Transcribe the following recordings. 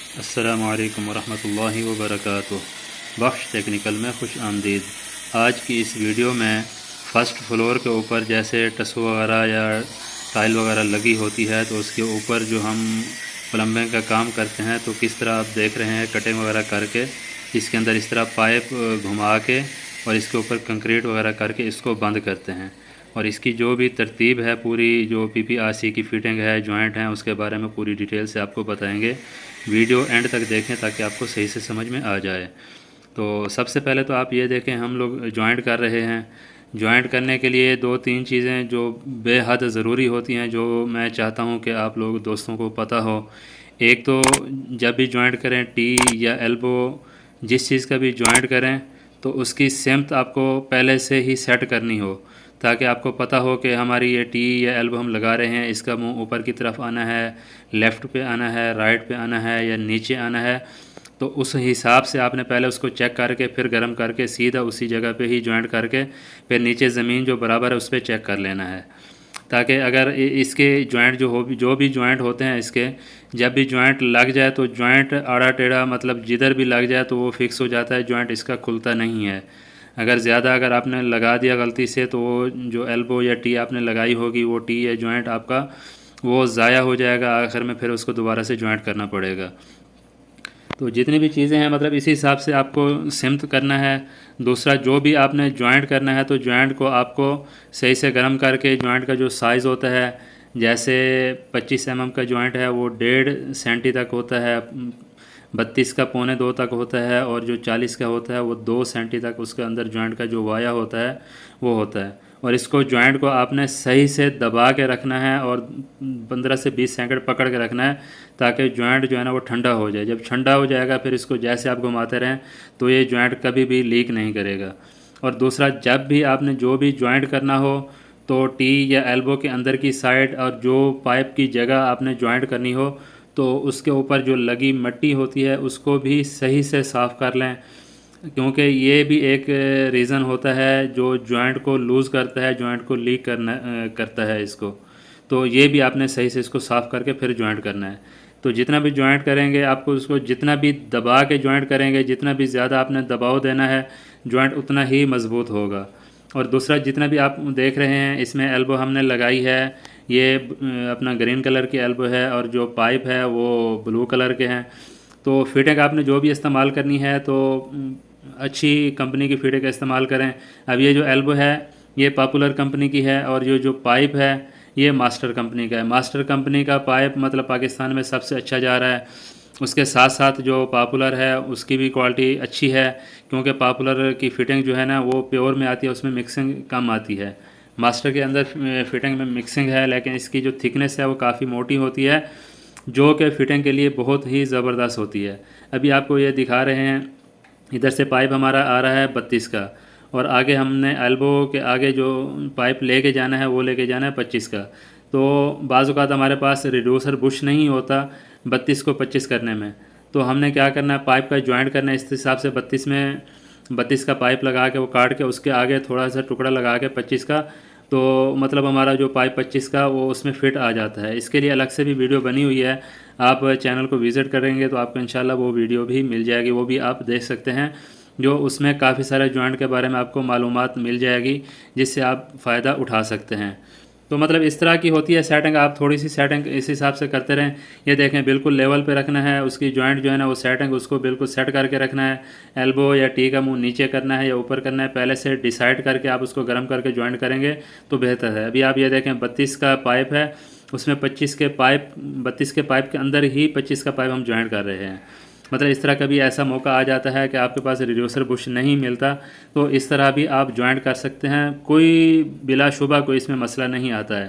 अस्सलामुअलैकुम वरहमतुल्लाहि वबरकातुह। बख्श टेक्निकल में खुश आमदीद। आज की इस वीडियो में फ़र्स्ट फ्लोर के ऊपर जैसे टसो वगैरह या टाइल वगैरह लगी होती है तो उसके ऊपर जो हम प्लम्बिंग का काम करते हैं तो किस तरह आप देख रहे हैं कटिंग वगैरह करके इसके अंदर इस तरह पाइप घुमा के और इसके ऊपर कंक्रीट वगैरह करके इसको बंद करते हैं। और इसकी जो भी तरतीब है, पूरी जो पीपीआरसी की फ़िटिंग है, जॉइंट हैं, उसके बारे में पूरी डिटेल से आपको बताएंगे। वीडियो एंड तक देखें ताकि आपको सही से समझ में आ जाए। तो सबसे पहले तो आप ये देखें, हम लोग जॉइंट कर रहे हैं। जॉइंट करने के लिए दो तीन चीज़ें जो बेहद ज़रूरी होती हैं, जो मैं चाहता हूँ कि आप लोग दोस्तों को पता हो। एक तो जब भी जॉइंट करें, टी या एल्बो जिस चीज़ का भी जॉइंट करें तो उसकी सिमत आपको पहले से ही सेट करनी हो, ताकि आपको पता हो कि हमारी ये टी या एल्बो हम लगा रहे हैं, इसका मुंह ऊपर की तरफ आना है, लेफ़्ट पे आना है, राइट पे आना है या नीचे आना है। तो उस हिसाब से आपने पहले उसको चेक करके फिर गर्म करके सीधा उसी जगह पे ही जॉइंट करके फिर नीचे ज़मीन जो बराबर है उस पर चेक कर लेना है, ताकि अगर इसके जॉइंट जो भी जॉइंट होते हैं, इसके जब भी जॉइंट लग जाए तो जॉइंट आड़ा टेढ़ा मतलब जिधर भी लग जाए तो वो फिक्स हो जाता है, जॉइंट इसका खुलता नहीं है। अगर आपने लगा दिया गलती से तो वो जो एल्बो या टी आपने लगाई होगी वो टी या जॉइंट आपका वो ज़ाया हो जाएगा, आखिर में फिर उसको दोबारा से जॉइंट करना पड़ेगा। तो जितनी भी चीज़ें हैं मतलब इसी हिसाब से आपको सिमत करना है। दूसरा, जो भी आपने जॉइंट करना है तो जॉइंट को आपको सही से गर्म करके जॉइंट का जो साइज़ होता है, जैसे 25 mm का जॉइंट है वो 1.5 सेंटी तक होता है, 32 का 1.25 तक होता है, और जो 40 का होता है वो 2 सेंटी तक उसके अंदर जॉइंट का जो वाया होता है वो होता है। और इसको जॉइंट को आपने सही से दबा के रखना है और 15 से 20 सेकंड पकड़ के रखना है, ताकि जॉइंट जो है ना वो ठंडा हो जाए। जब ठंडा हो जाएगा फिर इसको जैसे आप घुमाते रहें तो ये जॉइंट कभी भी लीक नहीं करेगा। और दूसरा, जब भी आपने जो भी जॉइंट करना हो तो टी या एल्बो के अंदर की साइड और जो पाइप की जगह आपने जॉइंट करनी हो तो उसके ऊपर जो लगी मिट्टी होती है उसको भी सही से साफ़ कर लें, क्योंकि ये भी एक रीज़न होता है जो जॉइंट को लूज़ करता है, जॉइंट को लीक करता है इसको। तो ये भी आपने सही से इसको साफ़ करके फिर जॉइंट करना है। तो जितना भी जॉइंट करेंगे आपको उसको जितना भी दबा के जॉइंट करेंगे, जितना भी ज़्यादा आपने दबाव देना है जॉइंट उतना ही मज़बूत होगा। और दूसरा, जितना भी आप देख रहे हैं इसमें एल्बो हमने लगाई है, ये अपना ग्रीन कलर की एल्बो है और जो पाइप है वो ब्लू कलर के हैं। तो फिटिंग आपने जो भी इस्तेमाल करनी है तो अच्छी कंपनी की फिटिंग का इस्तेमाल करें। अब ये जो एल्बो है ये पॉपुलर कंपनी की है, और ये जो पाइप है ये मास्टर कंपनी का है। मास्टर कंपनी का पाइप मतलब पाकिस्तान में सबसे अच्छा जा रहा है। उसके साथ साथ जो पॉपुलर है उसकी भी क्वालिटी अच्छी है, क्योंकि पॉपुलर की फ़िटिंग जो है ना वो प्योर में आती है, उसमें मिक्सिंग कम आती है। मास्टर के अंदर फ़िटिंग में मिक्सिंग है, लेकिन इसकी जो थिकनेस है वो काफ़ी मोटी होती है, जो कि फ़िटिंग के लिए बहुत ही ज़बरदस्त होती है। अभी आपको ये दिखा रहे हैं, इधर से पाइप हमारा आ रहा है 32 का, और आगे हमने एल्बो के आगे जो पाइप लेके जाना है वो लेके जाना है 25 का। तो बाज़ औक़ात हमारे पास रिड्यूसर बुश नहीं होता 32 को 25 करने में, तो हमने क्या करना है, पाइप का जॉइंट करना है इस हिसाब से 32 का पाइप लगा के वो काट के उसके आगे थोड़ा सा टुकड़ा लगा के 25 का, तो मतलब हमारा जो पाइप 25 का वो उसमें फ़िट आ जाता है। इसके लिए अलग से भी वीडियो बनी हुई है, आप चैनल को विज़िट करेंगे तो आपको इंशाल्लाह वो वीडियो भी मिल जाएगी, वो भी आप देख सकते हैं, जो उसमें काफ़ी सारे जॉइंट के बारे में आपको मालूमात मिल जाएगी, जिससे आप फ़ायदा उठा सकते हैं। तो मतलब इस तरह की होती है सेटिंग, आप थोड़ी सी सेटिंग इस हिसाब से करते रहें। ये देखें, बिल्कुल लेवल पे रखना है उसकी जॉइंट जो है ना वो सेटिंग उसको बिल्कुल सेट करके रखना है। एल्बो या टी का मुंह नीचे करना है या ऊपर करना है, पहले से डिसाइड करके आप उसको गर्म करके जॉइंट करेंगे तो बेहतर है। अभी आप ये देखें 32 का पाइप है, उसमें 32 के पाइप के अंदर ही 25 का पाइप हम जॉइंट कर रहे हैं। मतलब इस तरह कभी ऐसा मौका आ जाता है कि आपके पास रिड्यूसर बुश नहीं मिलता, तो इस तरह भी आप जॉइंट कर सकते हैं, कोई बिलाशुबा कोई इसमें मसला नहीं आता है।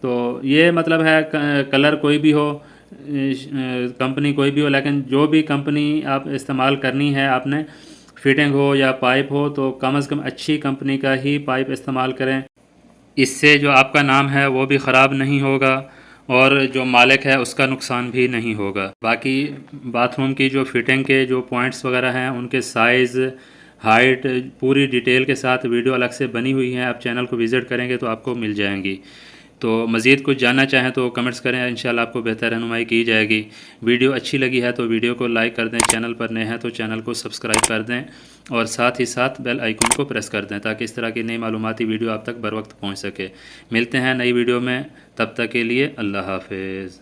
तो ये मतलब है कलर कोई भी हो, कंपनी कोई भी हो, लेकिन जो भी कंपनी आप इस्तेमाल करनी है आपने, फिटिंग हो या पाइप हो, तो कम से कम अच्छी कंपनी का ही पाइप इस्तेमाल करें। इससे जो आपका नाम है वो भी ख़राब नहीं होगा और जो मालिक है उसका नुकसान भी नहीं होगा। बाकी बाथरूम की जो फिटिंग के जो पॉइंट्स वगैरह हैं उनके साइज़, हाइट पूरी डिटेल के साथ वीडियो अलग से बनी हुई हैं, आप चैनल को विज़िट करेंगे तो आपको मिल जाएंगी। तो मज़ीद कुछ जानना चाहें तो कमेंट्स करें, इंशाल्लाह आपको बेहतर रहनुमाई की जाएगी। वीडियो अच्छी लगी है तो वीडियो को लाइक कर दें, चैनल पर नए हैं तो चैनल को सब्सक्राइब कर दें और साथ ही साथ बेल आइकन को प्रेस कर दें ताकि इस तरह की नई मालूमाती वीडियो आप तक बर वक्त पहुँच सके। मिलते हैं नई वीडियो में, तब तक के लिए अल्लाह हाफिज़।